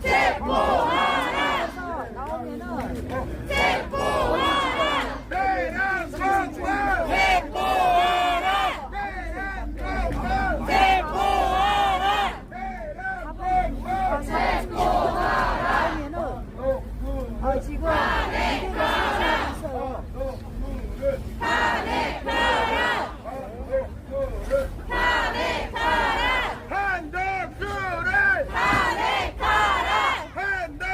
체포하라! 나오면은 체포하라! 대란 성과 체포하라! 대란 체포하라! 성과 체포하라! 나오면은 지금 이대가 있어요. 탄핵하라! 탄핵하라! 한덕수를 탄핵하라! 한덕수를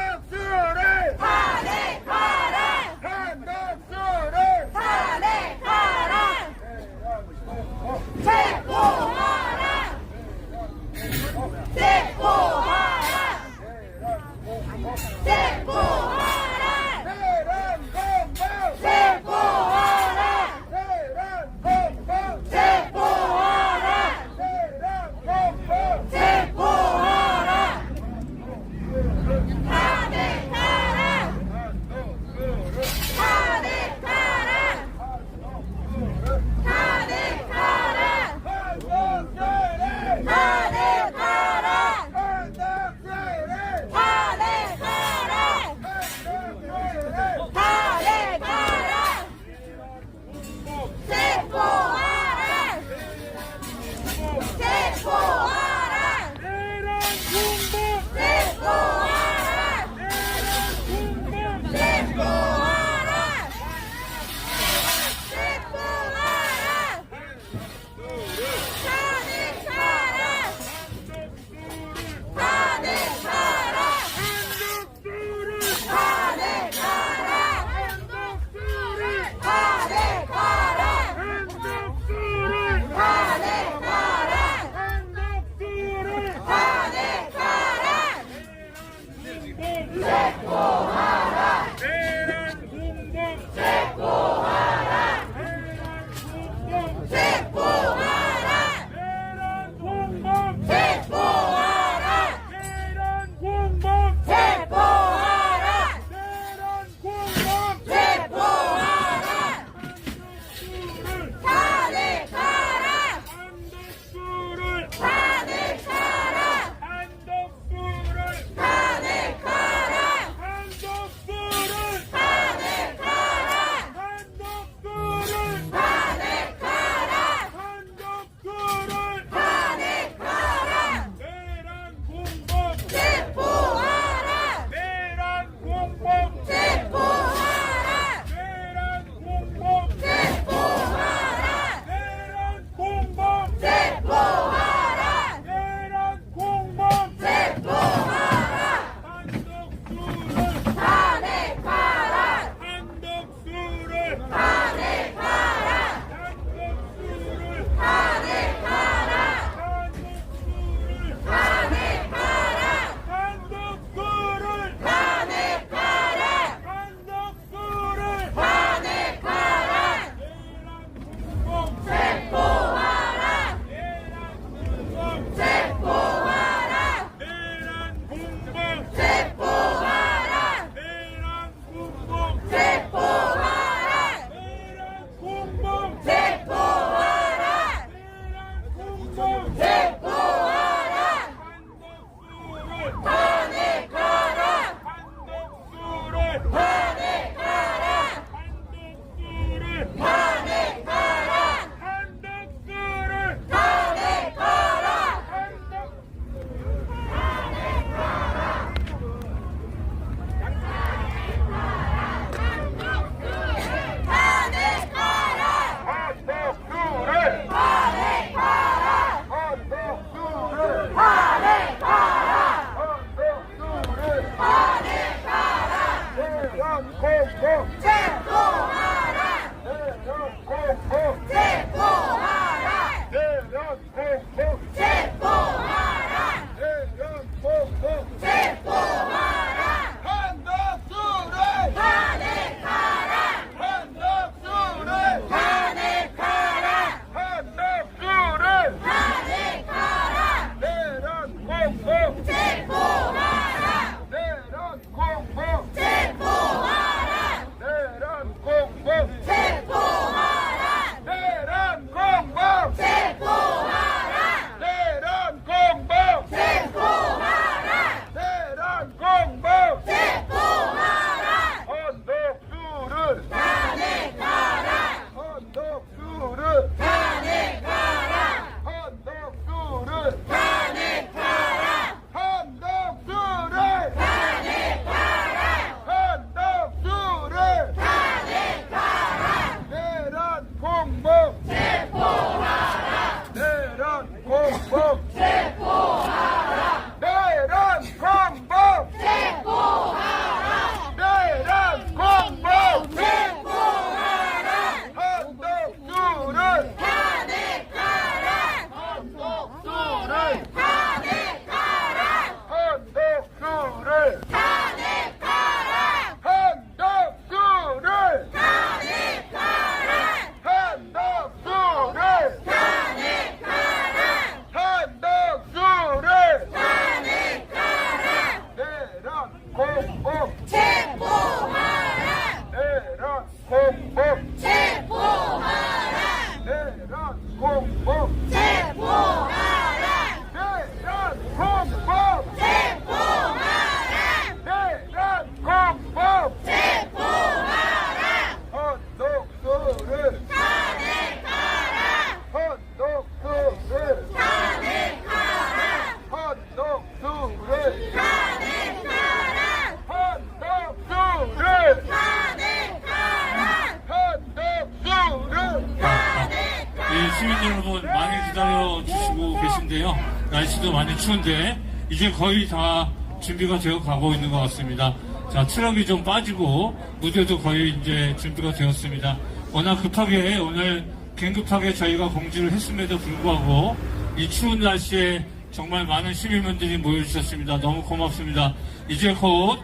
날씨도 많이 추운데 이제 거의 다 준비가 되어 가고 있는 것 같습니다. 자, 트럭이 좀 빠지고 무대도 거의 이제 준비가 되었습니다. 워낙 급하게 오늘 긴급하게 저희가 공지를 했음에도 불구하고 이 추운 날씨에 정말 많은 시민분들이 모여주셨습니다. 너무 고맙습니다. 이제 곧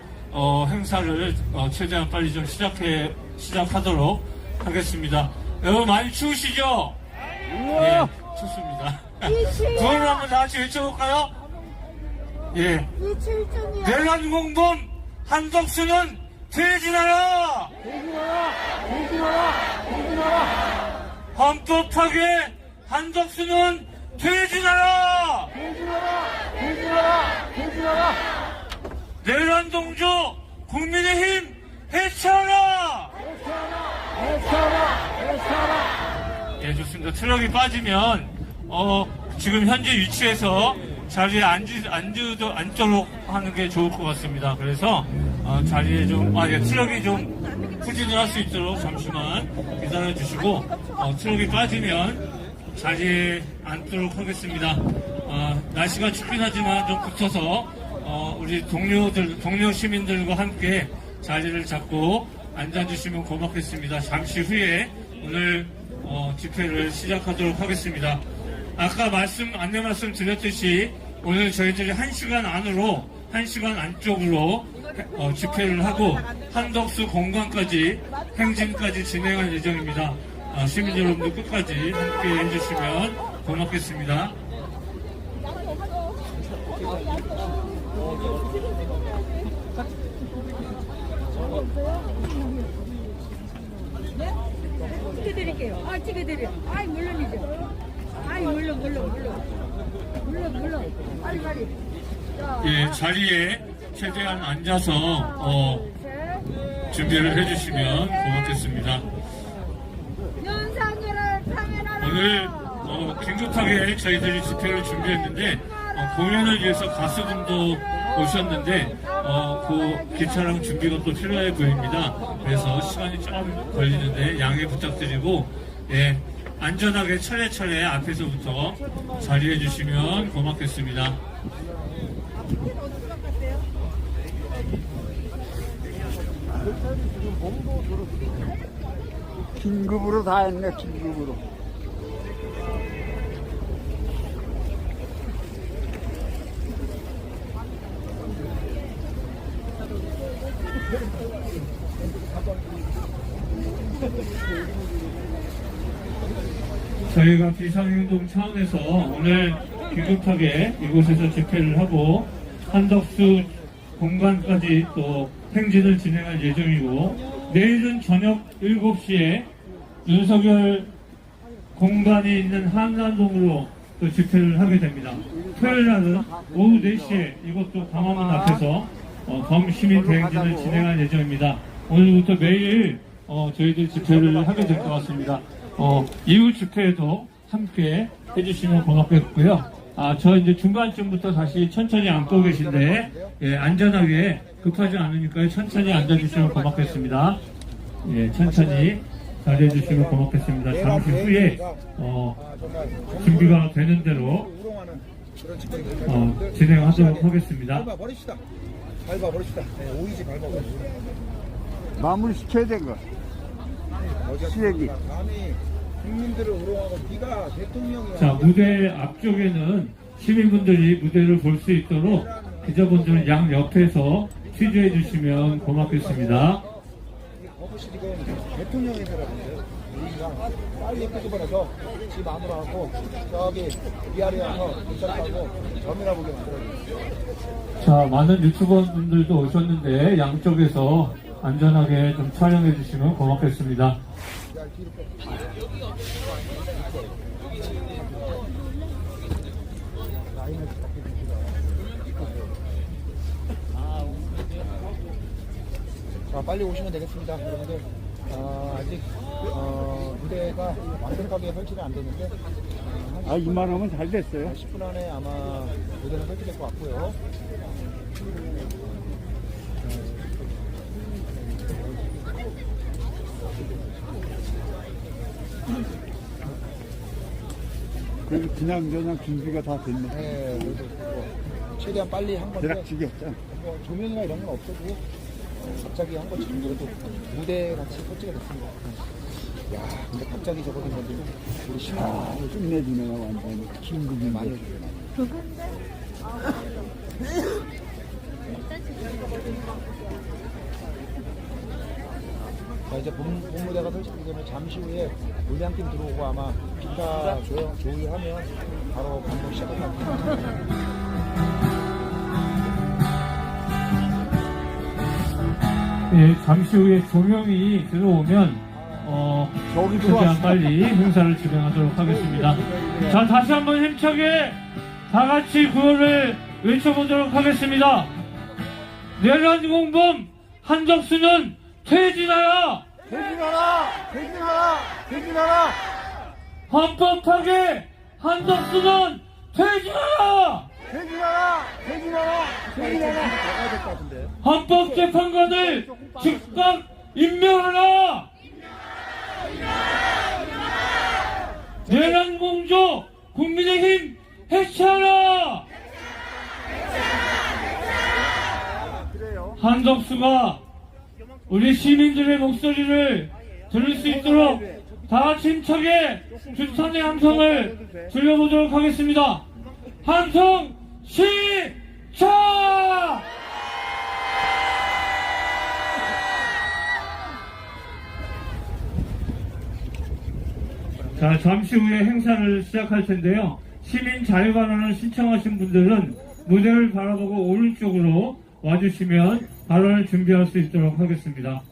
행사를 최대한 빨리 좀 시작하도록 하겠습니다. 여러분 많이 추우시죠? 예, 춥습니다. 구호를 한번 다 같이 외쳐볼까요? 예. 내란공범 한덕수는 퇴진하라! 헌법 파괴 한덕수는 퇴진하라! 내란동조 국민의힘 해체하라! 예, 좋습니다. 트럭이 빠지면 지금 현재 위치에서 자리에 앉도록 하는 게 좋을 것 같습니다. 그래서 자리에 트럭이 좀 후진을 할 수 있도록 잠시만 기다려 주시고 트럭이 빠지면 자리에 앉도록 하겠습니다. 날씨가 춥긴 하지만 좀 붙어서 우리 동료 시민들과 함께 자리를 잡고 앉아주시면 고맙겠습니다. 잠시 후에 오늘 집회를 시작하도록 하겠습니다. 아까 안내 말씀 드렸듯이 오늘 저희들이 1시간 안쪽으로 집회를 하고 한덕수 공관까지 행진까지 진행할 예정입니다. 시민 여러분들 끝까지 함께 해주시면 고맙겠습니다. 찍어드릴게요. 찍어드려. 물론이죠. 물론. 빨리. 예, 자리에 최대한 앉아서 준비를 해주시면 고맙겠습니다. 오늘 긴급하게 저희들이 집회를 준비했는데 공연을 위해서 가수분도 오셨는데 그 기차랑 준비가 또 필요해 보입니다. 그래서 시간이 좀 걸리는데 양해 부탁드리고 안전하게 차례차례 앞에서부터 자리해 주시면 고맙겠습니다. 긴급으로 다 했네, 긴급으로. 저희가 비상행동 차원에서 오늘 긴급하게 이곳에서 집회를 하고 한덕수 공관까지 또 행진을 진행할 예정이고 내일은 저녁 7시에 윤석열 공관이 있는 한남동으로 또 집회를 하게 됩니다. 토요일 날은 오후 4시에 이것도 광화문 앞에서 범시민 대행진을 진행할 예정입니다. 오늘부터 매일 저희들 집회를 하게 될 것 같습니다. 이후 집회에도 함께 해주시면 고맙겠고요. 저 이제 중간쯤부터 다시 천천히 앉고 계신데, 안전하게 급하지 않으니까 천천히 앉아주시면 고맙겠습니다. 천천히 자리해주시면 고맙겠습니다. 잠시 후에, 준비가 되는 대로, 진행하도록 하겠습니다. 밟아버립시다. 오이지 밟아버립시다. 마무리 시켜야 된 거. 시래기. 감히 국민들을 우롱하고 네가 대통령이야. 자, 무대 앞쪽에는 시민분들이 무대를 볼 수 있도록 기자분들 양 옆에서 취재해 주시면 고맙겠습니다. 거부시 지금 대통령의 사람인데요. 우리가 빨리 끄집어내서 집 안으로 하고 저기 위아래 와서 도착하고 점이나 보게 만들어요. 자, 많은 유튜버분들도 오셨는데 양쪽에서 안전하게 좀 촬영해 주시면 고맙겠습니다. 자, 빨리 오시면 되겠습니다, 여러분들. 아직 무대가 완벽하게 설치는 안 됐는데 이만하면 잘 됐어요. 10분 안에 아마 무대는 설치될 것 같고요. 그래도 그냥 준비가 다 됐네. 네, 그래도 뭐 최대한 빨리 한 건데 대략지게 했잖아. 뭐 조명이나 이런 건 없어도 갑자기 한 것처럼 그래도 무대 같이 설치가 됐습니다. 야, 근데 갑자기 저거든 건데 우리 시민들이 끝내주네요, 완전히. 긴급이 많이 많이. 해주잖아요. 자, 이제 본무대가 설치되기 때문에 잠시 후에 물량팀 들어오고 아마 기타 조율하면 바로 방송 시작할 것 같아요. 예, 잠시 후에 조명이 들어오면 저기 최대한 빨리 행사를 진행하도록 하겠습니다. 자, 다시 한번 힘차게 다 같이 구호를 외쳐보도록 하겠습니다. 내란공범 한덕수는 퇴진하라! 퇴진하라! 퇴진하라! 퇴진하라! 헌법 파괴 한덕수는 퇴진하라! 퇴진하라! 퇴진하라! 퇴진하라! 나가야 될 것 같은데. 헌법재판관을 즉각 임명하라! 내란공조 국민의힘 해체하라! 한덕수가 우리 시민들의 목소리를 들을 수 있도록 다 같이 힘차게 주탄의 함성을 들려보도록 하겠습니다. 함성 시작! 자, 잠시 후에 행사를 시작할 텐데요. 시민 자유발언을 신청하신 분들은 무대를 바라보고 오른쪽으로 와주시면 발언을 준비할 수 있도록 하겠습니다.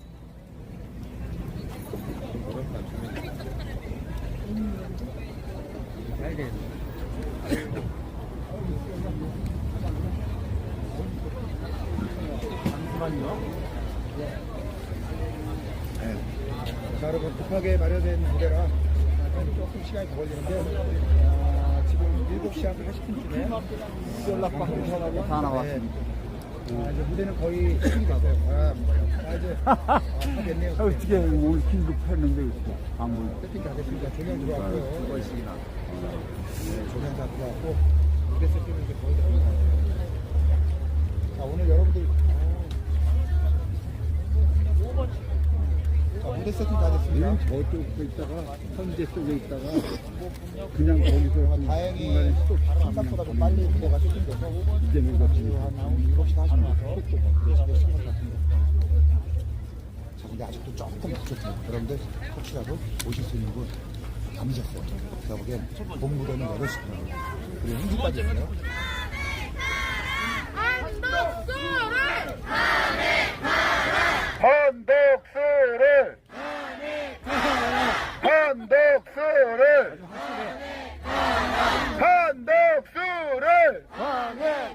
잠시만요. 네. 자, 여러분 급하게 마련된 무대라 조금 시간이 더 걸리는데 지금 7시 한 40분쯤에 연락방 공사하고 다 나왔습니다. 이제 무대는 거의 끝이 됐어요. 이제 됐네요. 어떻게 오늘 긴급했는데 어떻게 안 보여? 세팅 다 됐습니다. 조명 들어왔고요. 조명 다 들어왔고 무대 세팅은 이제 거의 다 됐습니다. 자, 오늘 여러분들 자, 무대 세팅 다 됐습니다. 저쪽에 있다가 현재 쪽에 있다가 그냥 거기서 다행히 생각보다 좀 빨리 무대가 세팅돼서 이제는 같이 한 7시 40분 와서 예식을 시작할 것 같습니다. 자, 근데 아직도 조금 부족해요. 여러분들 혹시라도 오실 수 있는 분 안 늦었어요. 제가 보기엔 본 무대는 8시구나. 그리고 현지까지 있어요. 한덕수를 한덕수를 한덕수를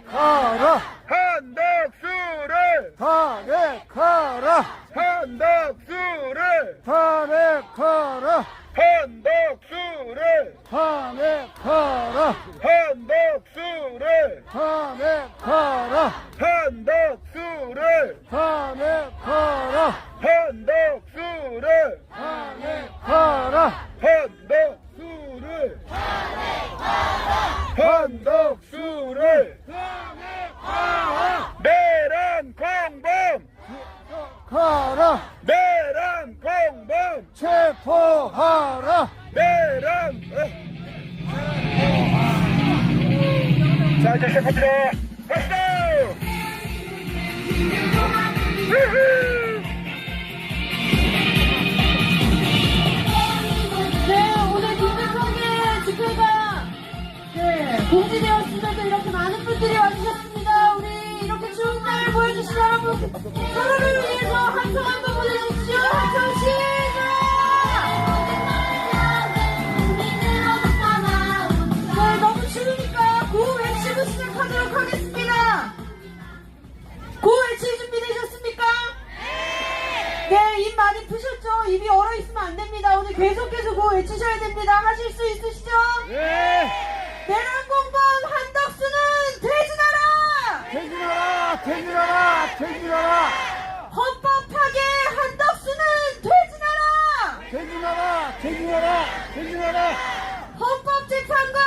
가라! 한덕수를 가래 가라! 한덕수를 가래 가라! 한덕수를 가래 가라! 한덕수를 가래 가라! 한덕수를 가래 가라! 한덕수를 가래 가라! 한덕수를 한덕수를 내란 공범 가라! 내란 공범 체포하라! 내란 자, 이제 시작합니다. 박수! 네, 오늘 김근성의 집회가 공지되었으면서 이렇게 많은 분들이 와주셨습니다. 우리 이렇게 추운 날을 보여주신 여러분, 서로를 위해서 함성 한번 보내주십시오. 함성 시작! 네, 너무 추우니까 구호 외치고 시작하도록 하겠습니다. 구호 외칠 준비되셨습니까? 네, 입 많이 푸셨죠? 입이 얼어있으면 안 됩니다. 오늘 계속해서 구호 외치셔야 됩니다. 하실 수 있으시죠? 네! 내란공범 한덕수는 퇴진하라! 퇴진하라! 퇴진하라! 퇴진하라! 헌법 파괴 한덕수는 퇴진하라! 퇴진하라! 퇴진하라! 퇴진하라! 헌법재판관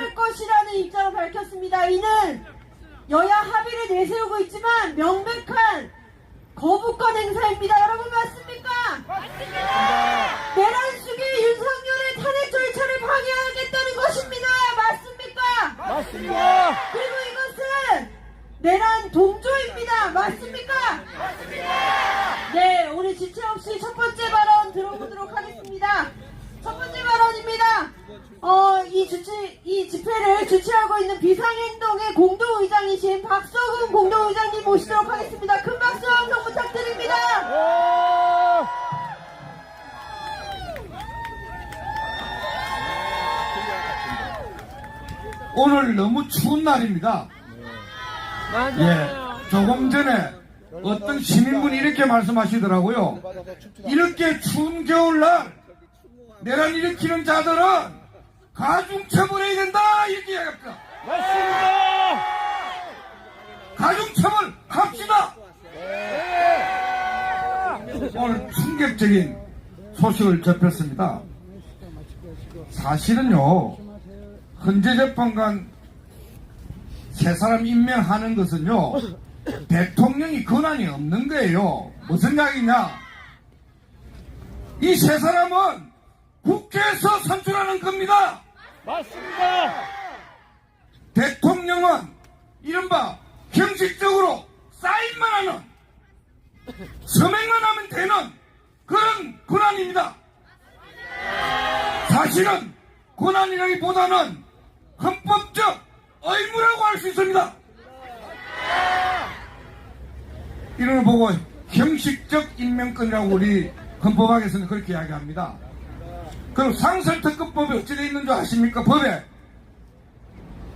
추천할 것이라는 입장을 밝혔습니다. 이는 여야 합의를 내세우고 있지만 명백한 거부권 행사입니다. 여러분 맞습니까? 맞습니다. 내란 수기 윤석열의 탄핵 절차를 방해하겠다는 것입니다. 맞습니까? 맞습니다. 그리고 이것은 내란 동조입니다. 맞습니까? 맞습니다. 네, 오늘 지체 없이 첫 번째 발언 들어보도록 하겠습니다. 첫 번째 발언입니다. 이 집회를 주최하고 있는 비상행동의 공동의장이신 박서금 공동의장님 모시도록 하겠습니다. 큰 박수 함성 부탁드립니다. 오늘 너무 추운 날입니다. 예, 조금 전에 어떤 시민분이 이렇게 말씀하시더라고요. 이렇게 추운 겨울날 내란 일으키는 자들은 가중처벌해야 된다 이렇게 이야기합니다. 맞습니다. 가중처벌 합시다. 오늘 충격적인 소식을 접했습니다. 사실은요, 헌재재판관 세 사람 임명하는 것은요, 대통령이 권한이 없는 거예요. 무슨 이야기냐? 이 세 사람은 국회에서 선출하는 겁니다. 맞습니다. 대통령은 이른바 형식적으로 사인만 하는, 서명만 하면 되는 그런 권한입니다. 사실은 권한이라기보다는 헌법적 의무라고 할 수 있습니다. 이런 걸 보고 형식적 임명권이라고 우리 헌법학에서는 그렇게 이야기합니다. 그럼 상설특검법이 어찌 되어 있는 줄 아십니까? 법에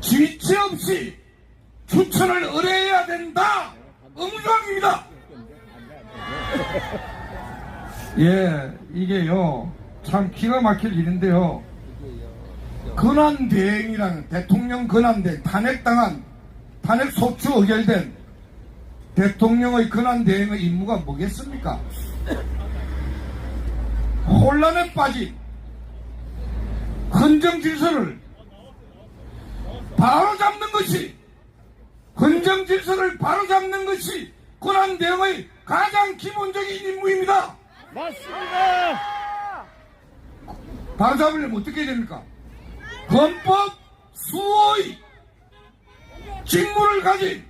지체 없이 추천을 의뢰해야 된다. 의무조항입니다. 예, 이게요 참 기가 막힐 일인데요. 권한대행이라는, 대통령 권한대행, 탄핵 소추 의결된 대통령의 권한대행의 임무가 뭐겠습니까? 혼란에 빠진 헌정질서를 바로잡는 것이, 헌정질서를 바로잡는 것이 권한대행의 가장 기본적인 임무입니다. 맞습니다. 바로잡으려면 어떻게 해야 됩니까? 헌법 수호의 직무를 가진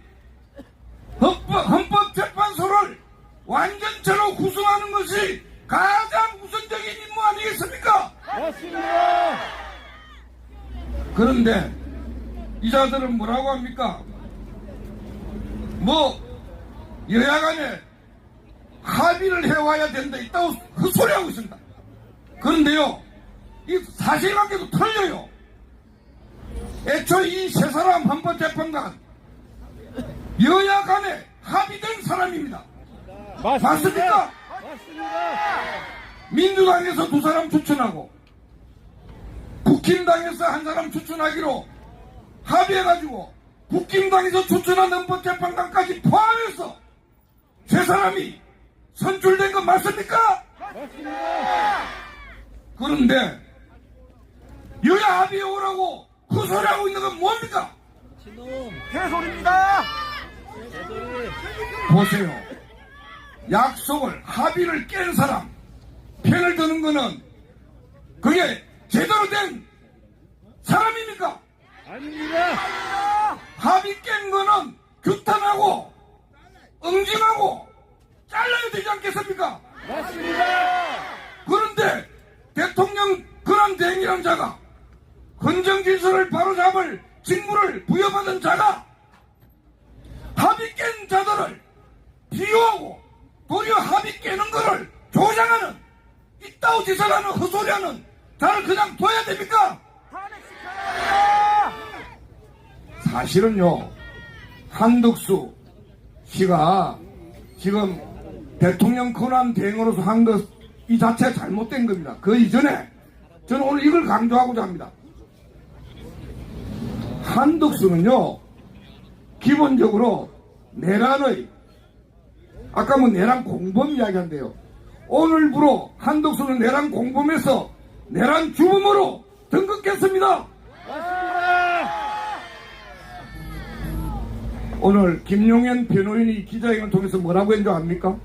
헌법재판소를 완전체로 구성하는 것이 가장 우선적인 임무 아니겠습니까? 맞습니다. 그런데 이 자들은 뭐라고 합니까? 여야 간에 합의를 해와야 된다 있다고 헛소리하고 있습니다. 그런데요, 이 사실관계도 틀려요. 애초에 이 세 사람 헌법재판관 여야 간에 합의된 사람입니다. 맞습니까? 맞습니다. 민주당에서 두 사람 추천하고 국힘당에서 한 사람 추천하기로 합의해가지고 국힘당에서 추천한 헌법재판관까지 포함해서 세 사람이 선출된 건 맞습니까? 맞습니다. 그런데 여야 합의해 오라고 그 소리 하고 있는 건 뭡니까? 개소리입니다. 보세요. 약속을, 합의를 깬 사람 편을 드는 거는 그게 제대로 된 사람입니까? 아닙니다. 합의 깬 거는 규탄하고 응징하고 잘라야 되지 않겠습니까? 맞습니다. 그런데 대통령 권한대행이라는 자가 헌정질서를 바로잡을 직무를 부여받은 자가 합의 깬 자들을 비호하고 도리어 합의 깨는 거를 조장하는, 이따오 짓을 하는, 헛소리하는 자를 그냥 둬야 됩니까? 사실은요, 한덕수 씨가 지금 대통령 권한 대행으로서 한 것 이 자체가 잘못된 겁니다. 그 이전에 저는 오늘 이걸 강조하고자 합니다. 한덕수는요, 기본적으로 내란의, 아까 내란 공범 이야기한대요. 오늘부로 한덕수는 내란 공범에서 내란 주범으로 등극했습니다. 맞습니다. 오늘 김용현 변호인이 기자회견을 통해서 뭐라고 했는지 압니까?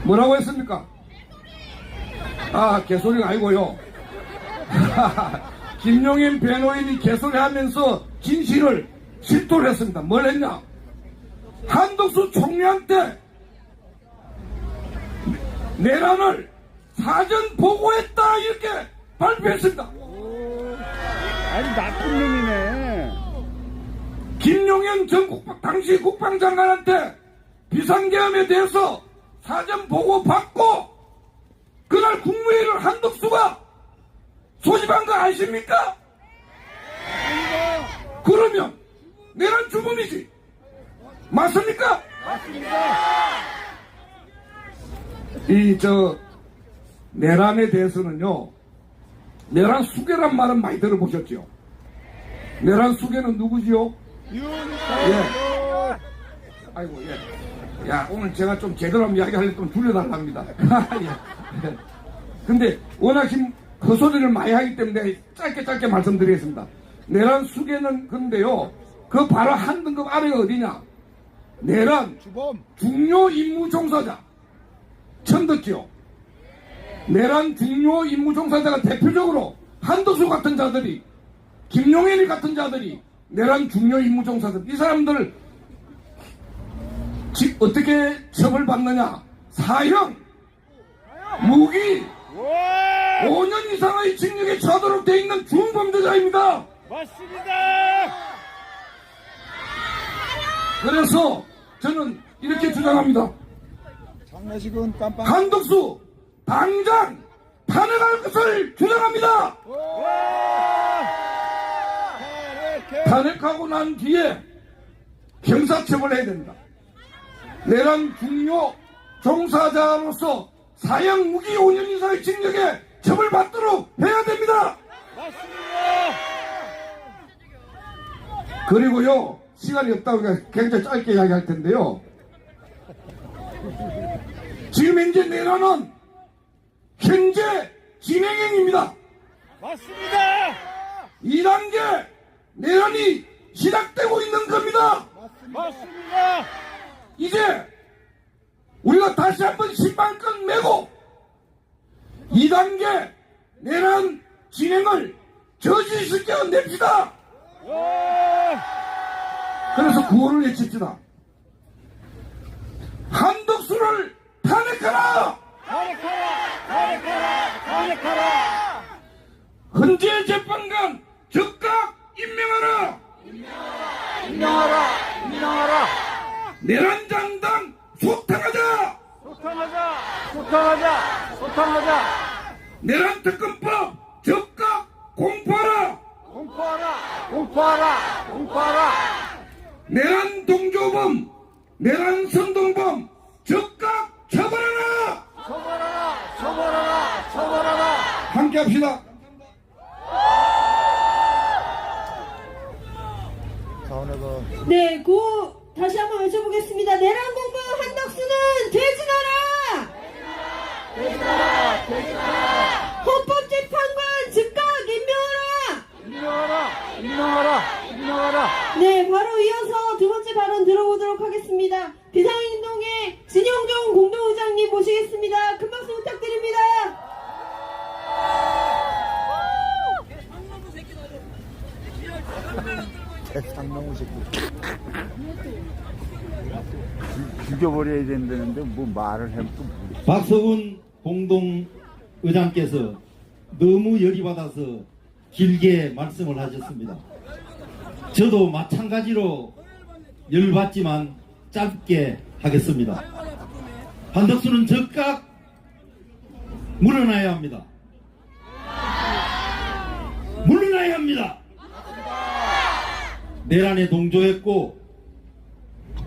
뭐라고 했습니까? 아, 개소리가 아니고요. 김용현 변호인이 개소리하면서 진실을 실토를 했습니다. 뭘 했냐? 한덕수 총리한테 내란을 사전 보고했다 이렇게 발표했습니다. 아니 나쁜 놈이네. 김용현 당시 국방장관한테 비상계엄에 대해서 사전 보고 받고 그날 국무회의를 한덕수가 소집한 거 아십니까? 그러면 내란 주범이지. 맞습니까? 내란에 대해서는요, 내란 수괴란 말은 많이 들어보셨죠? 내란 수괴는 누구지요? 예. 아이고, 예. 야, 오늘 제가 좀 제대로 이야기하려면 좀 줄여달랍니다. 예. 근데 워낙 헛소리를 많이 하기 때문에 짧게 말씀드리겠습니다. 내란 수괴는 근데요, 그 바로 한 등급 아래가 어디냐? 내란 중요 임무 종사자. 처음 듣죠? 내란 중요 임무 종사자가 대표적으로 한덕수 같은 자들이, 김용현이 같은 자들이 내란 중요 임무 종사자. 이 사람들 어떻게 처벌받느냐? 사형, 무기, 5년 이상의 징역에 처하도록 돼 있는 중범죄자입니다. 맞습니다. 그래서 저는 이렇게 주장합니다. 장례식은 깜빡. 한덕수 당장 탄핵할 것을 주장합니다. 탄핵하고 난 뒤에 형사처벌해야 된다. 내란 중요 종사자로서 사형 무기 5년 이상의 징역에 처벌받도록 해야 됩니다. 맞습니다. 그리고요, 시간이 없다고 굉장히 짧게 이야기할 텐데요. 지금 현재 내란은 현재 진행형입니다. 맞습니다. 2단계 내란이 시작되고 있는 겁니다. 맞습니다. 이제 우리가 다시 한번 신발끈 메고 2단계 내란 진행을 저지시켜 냅시다. 그래서 구호를 외칩시다. 한덕수를 탄핵하라! 탄핵하라! 헌재 재판관 즉각 임명하라! 임명하라! 내란장당 소탕하자! 소탕하자! 내란특검법 즉각 공포하라! 공포하라! 내란 동조범, 내란 선동범 즉각 처벌하라! 처벌하라! 함께 합시다. 사원에서 네, 다시 한번 외쳐보겠습니다. 내란 공범 한덕수는 퇴진하라! 헌법재판관 즉각 임명하라! 네, 바로 이어서 두 번째 발언 들어보도록 하겠습니다. 비상행동의 진영종 공동의장님 모시겠습니다. 큰 박수 부탁드립니다. 상놈의 새끼. 죽여버려야 된다는데 뭐 말을 해도 모르겠어. 박서훈 공동의장께서 너무 열이 받아서 길게 말씀을 하셨습니다. 저도 마찬가지로 열받지만 짧게 하겠습니다. 한덕수는 즉각 물러나야 합니다. 물러나야 합니다. 내란에 동조했고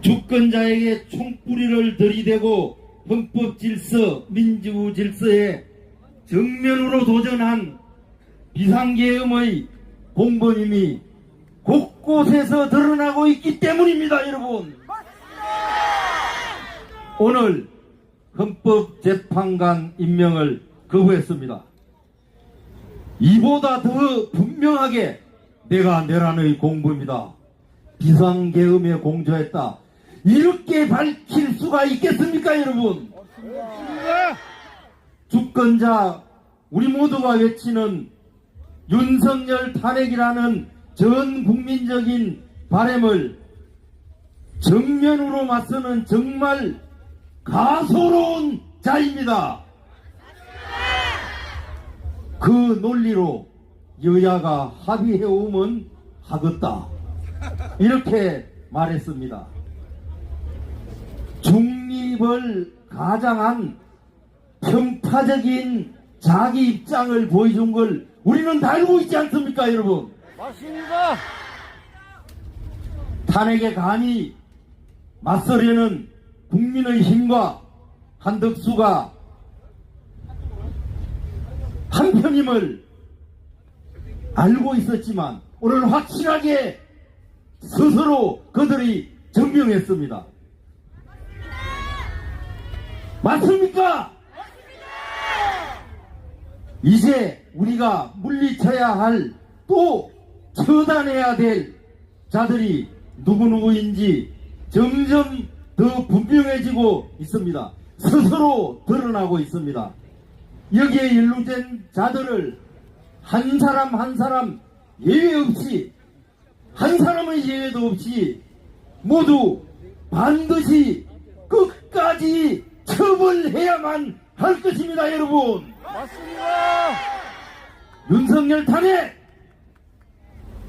주권자에게 총뿌리를 들이대고 헌법 질서, 민주 질서에 정면으로 도전한 비상계엄의 공범임이 곳곳에서 드러나고 있기 때문입니다, 여러분. 오늘 헌법재판관 임명을 거부했습니다. 이보다 더 분명하게 내가 내란의 공범이다, 비상계엄에 공조했다. 이렇게 밝힐 수가 있겠습니까, 여러분? 주권자 우리 모두가 외치는 윤석열 탄핵이라는 전 국민적인 바람을 정면으로 맞서는 정말 가소로운 자입니다. 그 논리로 여야가 합의해오면 하겠다, 이렇게 말했습니다. 중립을 가장한 편파적인 자기 입장을 보여준 걸 우리는 다 알고 있지 않습니까, 여러분? 맞습니다. 탄핵에 감히 맞서려는 국민의힘과 한덕수가 한편임을 알고 있었지만 오늘 확실하게 스스로 그들이 증명했습니다. 맞습니까? 이제 우리가 물리쳐야 할, 또 처단해야 될 자들이 누구누구인지 점점 더 분명해지고 있습니다. 스스로 드러나고 있습니다. 여기에 연루된 자들을 한 사람 한 사람 예외 없이, 한 사람의 예외도 없이 모두 반드시 끝까지 처벌해야만 할 것입니다, 여러분. 맞습니다. 윤석열 탄핵,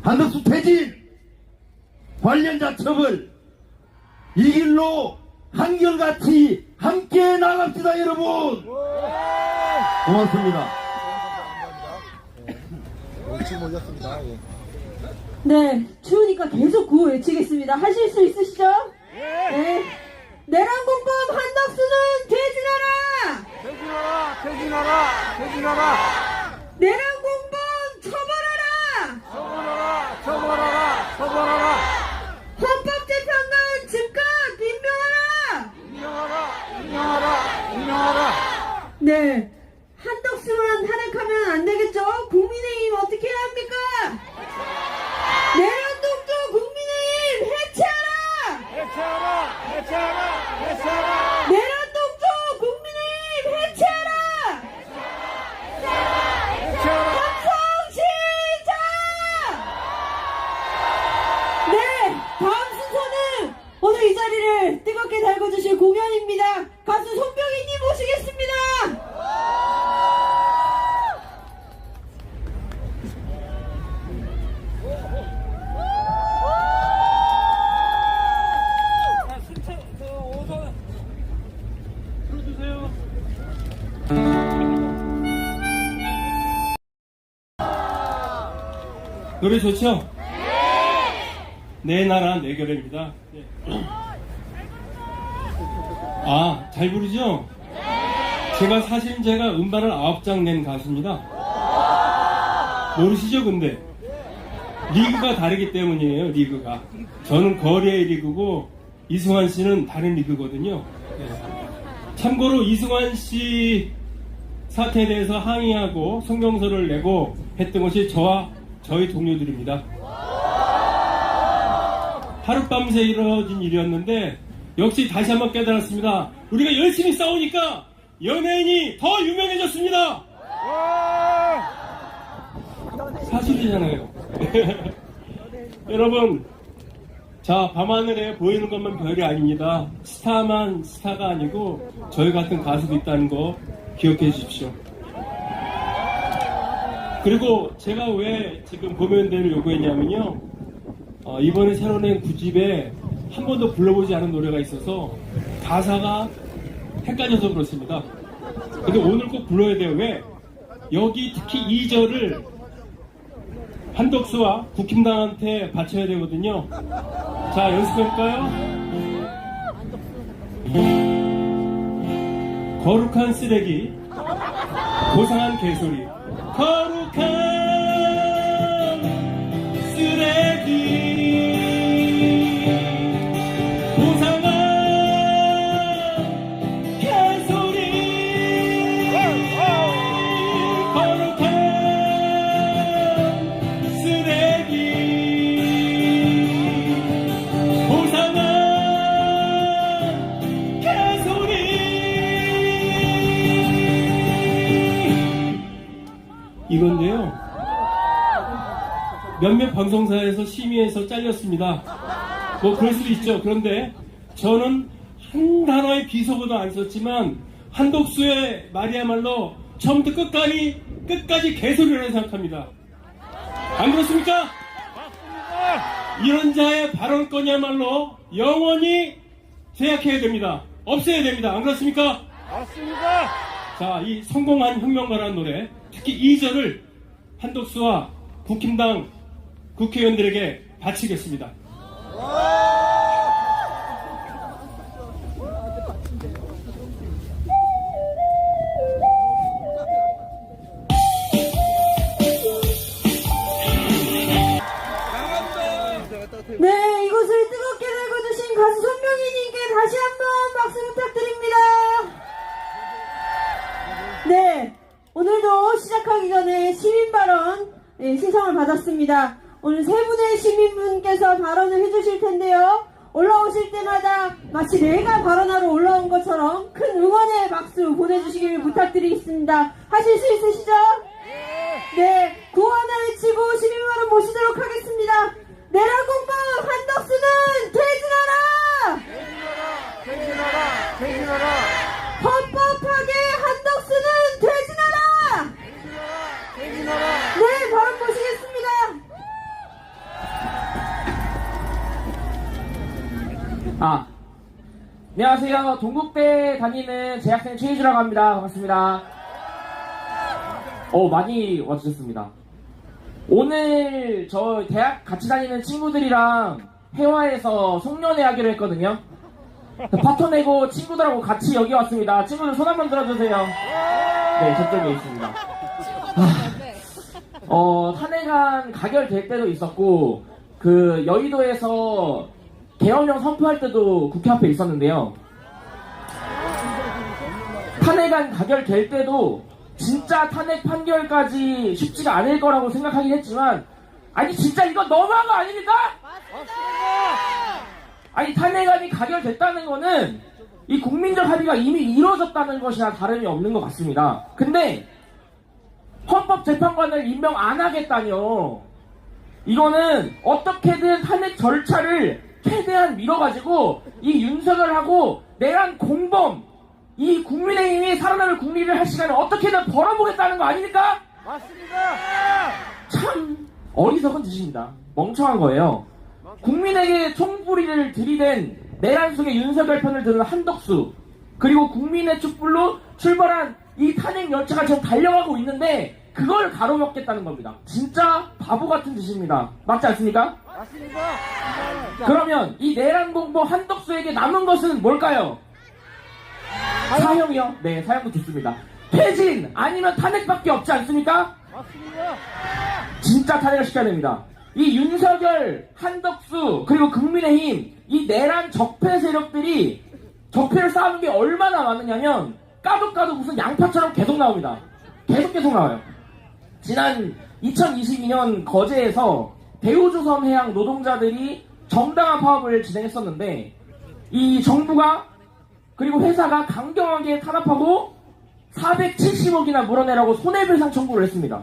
한덕수 퇴진, 관련자 처벌, 이 길로 한결같이 함께 나갑시다, 여러분. 고맙습니다. 지금 올렸습니다. 예. 네, 추우니까 계속 구호 외치겠습니다. 하실 수 있으시죠? 네. 내란공범 한덕수는 퇴진하라! 퇴진하라! 퇴진하라! 퇴진하라! 내란공범 처벌하라! 처벌하라! 처벌하라! 처벌하라! 헌법재판관 즉각 임명하라! 임명하라! 임명하라! 임명하라! 네, 한덕수만 탄핵하면 안 되겠죠? 국민의힘 어떻게 해야 합니까? 내란독도 국민의힘 해체하라! 해체하라! 해체하라! 해체하라! 내란독도 국민의힘 해체하라! 해체하라! 합성시작! 네, 다음 순서는 오늘 이 자리를 뜨겁게 달궈주실 공연입니다. 가수 손병희님 모시겠습니다. 노래 좋죠? 내 나라 내 결입니다. 아, 잘 부르죠? 사실은 제가 음반을 9장 낸 가수입니다. 모르시죠, 근데? 리그가 다르기 때문이에요, 리그가. 저는 거리의 리그고, 이승환 씨는 다른 리그거든요. 참고로 이승환 씨 사태에 대해서 항의하고 성명서를 내고 했던 것이 저와 저희 동료들입니다. 하룻밤새 이루어진 일이었는데 역시 다시 한번 깨달았습니다. 우리가 열심히 싸우니까 연예인이 더 유명해졌습니다. 사실이잖아요. 여러분, 자, 밤하늘에 보이는 것만 별이 아닙니다. 스타만 스타가 아니고 저희 같은 가수도 있다는 거 기억해 주십시오. 그리고 제가 왜 지금 보면대를 요구했냐면요, 이번에 새로 낸 9집에 한 번도 불러보지 않은 노래가 있어서 가사가 헷갈려서 그렇습니다. 근데 오늘 꼭 불러야 돼요. 왜? 여기 특히 2절을 한덕수와 국힘당한테 바쳐야 되거든요. 자, 연습해볼까요? 거룩한 쓰레기, 고상한 개소리. 거룩한 쓰레기, 고상한 개소리. 거룩한 쓰레기, 방송사에서 심의해서 잘렸습니다. 뭐 그럴 수도 있죠. 그런데 저는 한 단어의 비속어도 안 썼지만 한독수의 말이야말로 처음부터 끝까지 개소리라고 생각합니다. 안 그렇습니까? 이런 자의 발언권이야말로 영원히 제약해야 됩니다. 없애야 됩니다. 안 그렇습니까? 맞습니다. 자, 이 성공한 혁명가라는 노래, 특히 2절을 한독수와 국힘당 국회의원들에게 바치겠습니다. 네, 이곳을 뜨겁게 달궈주신 가수 손명희님께 다시 한번 박수 부탁드립니다. 네, 오늘도 시작하기 전에 시민발언 신청을 받았습니다. 오늘 세 분의 시민분께서 발언을 해주실 텐데요. 올라오실 때마다 마치 내가 발언하러 올라온 것처럼 큰 응원의 박수 보내주시길 부탁드리겠습니다. 하실 수 있으시죠? 네, 구호 하나 외치고 시민발언 모시도록 하겠습니다. 내란 공범 한덕수는 퇴진하라! 퇴진하라! 퇴진하라! 헌법하게 한덕수는 퇴진하라! 퇴진하라! 네, 발언 모시겠습니다. 안녕하세요. 동국대 다니는 재학생 최희주라고 합니다. 반갑습니다. 많이 와주셨습니다. 오늘 저 대학 같이 다니는 친구들이랑 해화에서 송년회 하기로 했거든요. 파토 내고 친구들하고 같이 여기 왔습니다. 친구들 손 한번 들어주세요. 네, 저쪽에 있습니다. 탄핵안 가결될 때도 있었고, 그 여의도에서 계엄령 선포할 때도 국회 앞에 있었는데요. 탄핵안 가결될 때도 진짜 탄핵 판결까지 쉽지가 않을 거라고 생각하긴 했지만, 아니 진짜 이거 너무한 거 아닙니까? 아니 탄핵안이 가결됐다는 거는 이 국민적 합의가 이미 이루어졌다는 것이나 다름이 없는 것 같습니다. 근데 헌법재판관을 임명 안 하겠다뇨. 이거는 어떻게든 탄핵 절차를 최대한 밀어가지고 이 윤석열하고 내란 공범, 이 국민의힘이 살아남을 국리를 할 시간을 어떻게든 벌어보겠다는 거 아닙니까? 맞습니다. 참 어리석은 짓입니다. 멍청한 거예요. 국민에게 총부리를 들이댄 내란 속의 윤석열 편을 드는 한덕수, 그리고 국민의 촛불로 출발한 이 탄핵 열차가 지금 달려가고 있는데 그걸 가로막겠다는 겁니다. 진짜 바보 같은 짓입니다. 맞지 않습니까? 맞습니다. 그러면 이 내란 공범 한덕수에게 남은 것은 뭘까요? 사형이요? 네, 사형도 좋습니다. 퇴진 아니면 탄핵밖에 없지 않습니까? 맞습니다. 진짜 탄핵을 시켜야 됩니다. 이 윤석열, 한덕수, 그리고 국민의힘, 이 내란 적폐 세력들이 적폐를 쌓는 게 얼마나 많으냐면 까도 무슨 양파처럼 계속 나옵니다. 계속 나와요. 지난 2022년 거제에서 대우조선해양 노동자들이 정당한 파업을 진행했었는데 이 정부가 그리고 회사가 강경하게 탄압하고 470억이나 물어내라고 손해배상 청구를 했습니다.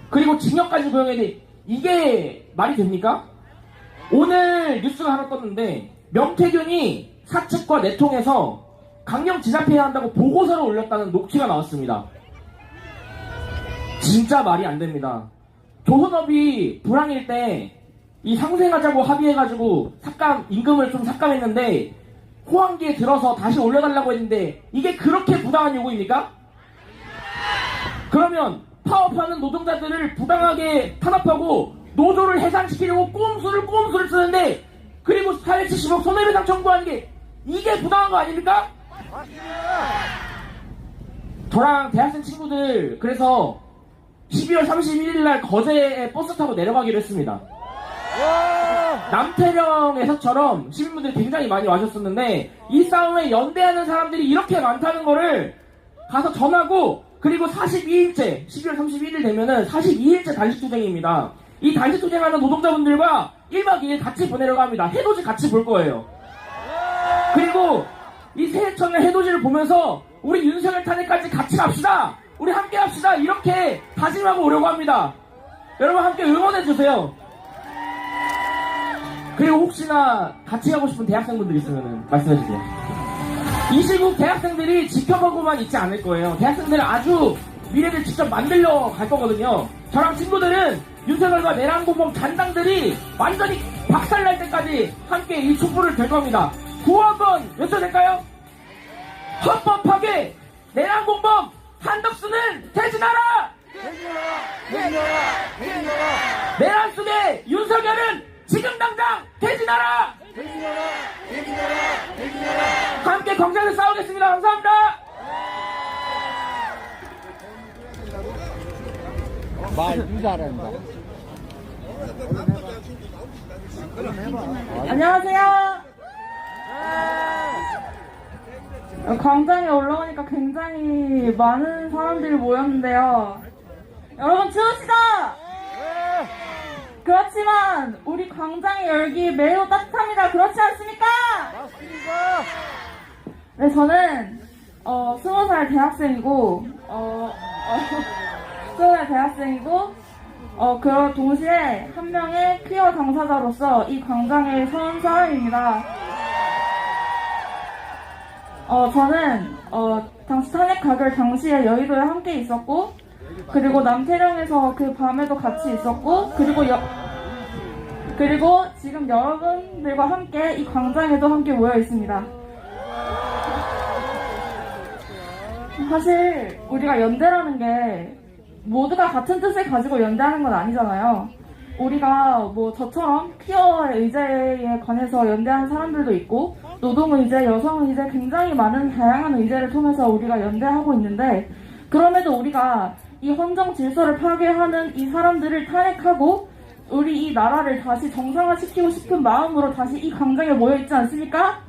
그리고 징역까지 구형해야 돼. 이게 말이 됩니까? 오늘 뉴스가 하나 떴는데 명태균이 사측과 내통해서 강경 진압해야 한다고 보고서를 올렸다는 녹취가 나왔습니다. 진짜 말이 안 됩니다. 조선업이 불황일 때 이 상생하자고 합의해가지고 임금을 좀 삭감했는데 호황기에 들어서 다시 올려달라고 했는데 이게 그렇게 부당한 요구입니까? 그러면 파업하는 노동자들을 부당하게 탄압하고 노조를 해산시키려고 꼼수를 쓰는데 그리고 470억 손해배상 청구하는 게 이게 부당한 거 아닙니까? 저랑 대학생 친구들 그래서 12월 31일 날 거제에 버스 타고 내려가기로 했습니다. 남태령에서처럼 시민분들이 굉장히 많이 와주셨었는데 이 싸움에 연대하는 사람들이 이렇게 많다는 거를 가서 전하고, 그리고 42일째 12월 31일 되면은 42일째 단식투쟁입니다. 이 단식투쟁하는 노동자분들과 1박 2일 같이 보내려고 합니다. 해돋이 같이 볼 거예요. 그리고 이 새해천의 해돋이를 보면서 우리 윤석열 탄핵까지 같이 갑시다, 우리 함께 합시다, 이렇게 다짐하고 오려고 합니다. 여러분 함께 응원해주세요. 그리고 혹시나 같이 가고 싶은 대학생분들 있으면 말씀해주세요. 이 시국 대학생들이 지켜보고만 있지 않을 거예요. 대학생들은 아주 미래를 직접 만들려 갈 거거든요. 저랑 친구들은 윤석열과 내란공범 잔당들이 완전히 박살날 때까지 함께 이 촛불을 들 겁니다. 구호 한번 외쳐도 될까요? 헌법하게 내란공범 한덕수는 퇴진하라! 내란 속에 윤석열은 지금 당장 퇴진하라! 함께 경쟁을 싸우겠습니다. 감사합니다. 말 잘한다. 안녕하세요. 광장에 올라오니까 굉장히 많은 사람들이 모였는데요. 여러분 추우시죠? 그렇지만 우리 광장의 열기 매우 따뜻합니다. 그렇지 않습니까? 맞습니다. 네, 저는 20살 대학생이고 20살 대학생이고 그 동시에 한 명의 퀴어 당사자로서 이 광장에 선 사람입니다. 저는 당시 탄핵 가결 당시에 여의도에 함께 있었고, 그리고 남태령에서 그 밤에도 같이 있었고, 그리고 지금 여러분들과 함께 이 광장에도 함께 모여 있습니다. 사실 우리가 연대라는 게 모두가 같은 뜻을 가지고 연대하는 건 아니잖아요. 우리가 뭐 저처럼 퀴어의 의제에 관해서 연대하는 사람들도 있고, 노동의제, 여성의제, 굉장히 많은 다양한 의제를 통해서 우리가 연대하고 있는데, 그럼에도 우리가 이 헌정 질서를 파괴하는 이 사람들을 탄핵하고 우리 이 나라를 다시 정상화시키고 싶은 마음으로 다시 이 광장에 모여있지 않습니까?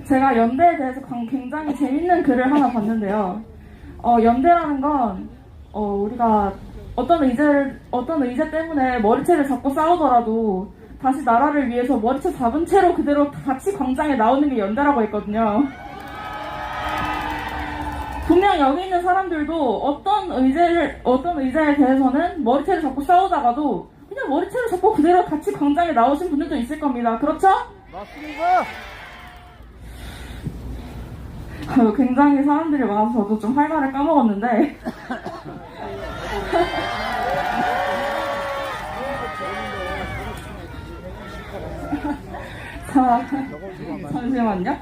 제가 연대에 대해서 굉장히 재밌는 글을 하나 봤는데요. 연대라는 건 우리가 어떤 의제 때문에 머리채를 잡고 싸우더라도 다시 나라를 위해서 머리채 잡은 채로 그대로 같이 광장에 나오는 게 연대라고 했거든요. 분명 여기 있는 사람들도 어떤 의제에 대해서는 머리채를 잡고 싸우다가도 그냥 머리채를 잡고 그대로 같이 광장에 나오신 분들도 있을 겁니다. 그렇죠? 맞습니다. 굉장히 사람들이 많아서 저도 좀 할 말을 까먹었는데 자, 잠시만요.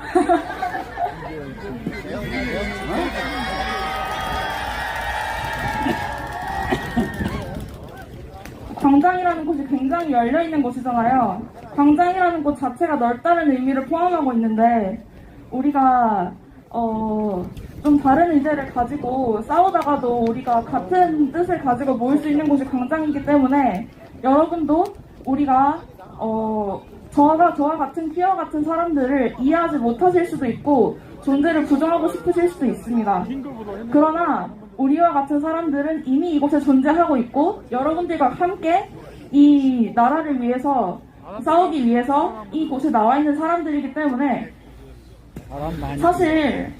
광장이라는 곳이 굉장히 열려있는 곳이잖아요. 광장이라는 곳 자체가 넓다는 의미를 포함하고 있는데, 우리가 좀 다른 의제를 가지고 싸우다가도 우리가 같은 뜻을 가지고 모일 수 있는 곳이 광장이기 때문에, 여러분도 우리가 저와 같은 퀴어 같은 사람들을 이해하지 못하실 수도 있고 존재를 부정하고 싶으실 수도 있습니다. 그러나 우리와 같은 사람들은 이미 이곳에 존재하고 있고, 여러분들과 함께 이 나라를 위해서 싸우기 위해서 이곳에 나와 있는 사람들이기 때문에, 사실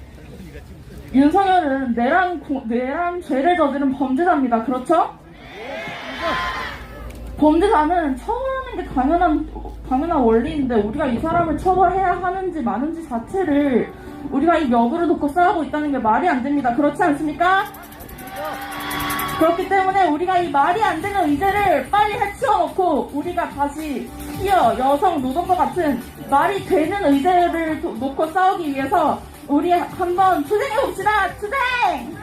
윤석열은 내란 죄를 저지른 범죄자입니다. 그렇죠? 범죄자는 처벌하는 게 당연한 원리인데, 우리가 이 사람을 처벌해야 하는지 마는지 자체를 우리가 이 멱으로 놓고 싸우고 있다는 게 말이 안 됩니다. 그렇지 않습니까? 그렇기 때문에 우리가 이 말이 안 되는 의제를 빨리 해치워놓고 우리가 다시 퀴어, 여성, 노동과 같은 말이 되는 의제를 놓고 싸우기 위해서 우리 한번 투쟁해봅시다. 투쟁!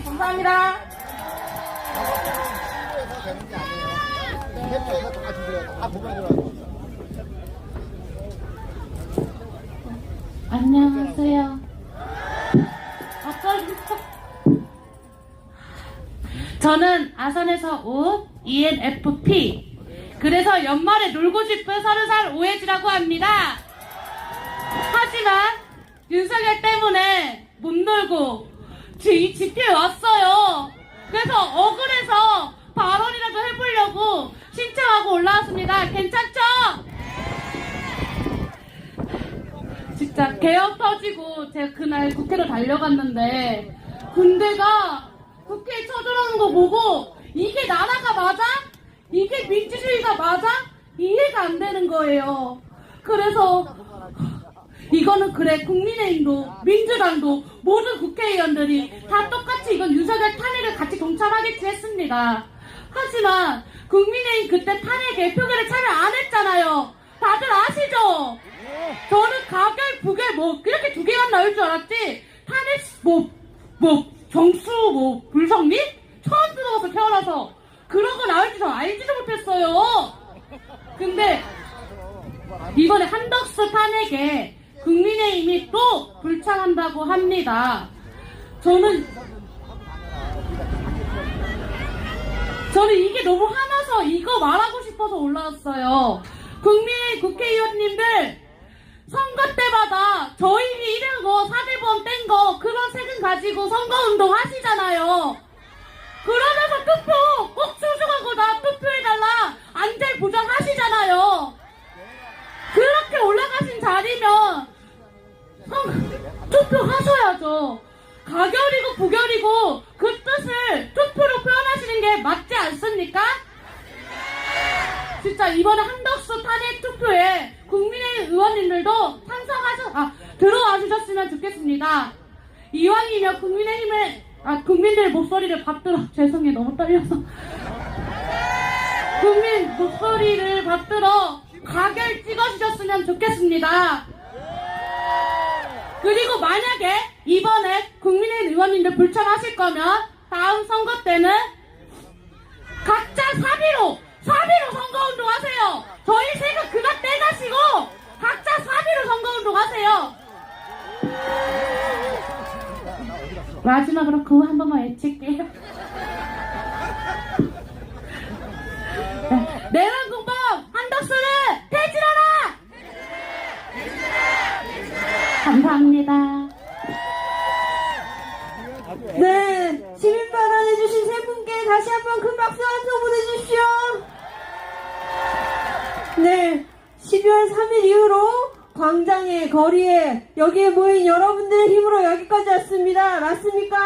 감사합니다. 안녕하세요. 저는 아산에서 온 ENFP. 그래서 연말에 놀고 싶은 30살 오해지라고 합니다. 하지만 윤석열 때문에 못 놀고 이 집회에 왔어요. 그래서 억울해서 발언이라도 해보려고 신청하고 올라왔습니다. 괜찮죠? 진짜 개업 터지고 제가 그날 국회로 달려갔는데 군대가 국회에 쳐들어오는 거 보고 이게 나라가 맞아? 이게 민주주의가 맞아? 이해가 안 되는 거예요. 그래서 이거는 그래 국민의힘도 민주당도 모든 국회의원들이 다 똑같이 이건 윤석열 탄핵을 같이 동참하겠지 했습니다. 하지만 국민의힘 그때 탄핵에 표결에 참여 안 했잖아요. 다들 아시죠? 저는 가결, 부결 이렇게 두 개만 나올 줄 알았지 탄핵 정수 불성립? 처음 들어봐서 태어나서 그런 거 나올 줄 저 알지도 못했어요. 근데 이번에 한덕수 탄핵에 국민의힘이 또 불참한다고 합니다. 저는 이게 너무 화나서 이거 말하고 싶어서 올라왔어요. 국민의 국회의원님들 선거 때마다 저희이 이런 거 사대보험 뗀 거 그런 세금 가지고 선거운동 하시잖아요. 그러면서 투표 꼭 소중하고 나 투표해달라 안될 부정하시잖아요. 그렇게 올라가신 자리면 투표하셔야죠. 가결이고 부결이고 그 뜻을 투표로 표현하시는 게 맞지 않습니까? 진짜 이번에 한덕수 탄핵 투표에 국민의힘 의원님들도 들어와 주셨으면 좋겠습니다. 이왕이면 국민들의 목소리를 받들어 죄송해요 너무 떨려서 국민 목소리를 받들어 가결 찍어주셨으면 좋겠습니다. 그리고 만약에 이번에 국민의힘 의원님들 불참하실 거면 다음 선거 때는 각자 사비로 선거운동 하세요. 저희 세금 그만 떼가시고 각자 사비로 선거운동 하세요. 마지막으로 그거 한 번만 외칠게요. 내란공범 한덕수는 퇴진하라! 감사합니다. 네, 시민 발언해주신 세 분께 다시 한번 큰 박수 한 통 보내주십시오. 네, 12월 3일 이후로 광장에, 거리에, 여기에 모인 여러분들의 힘으로 여기까지 왔습니다. 맞습니까?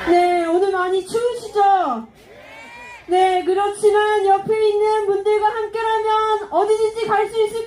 네, 오늘 많이 추우시죠? 네, 그렇지만 옆에 있는 분들과 함께라면 어디든지 갈 수 있을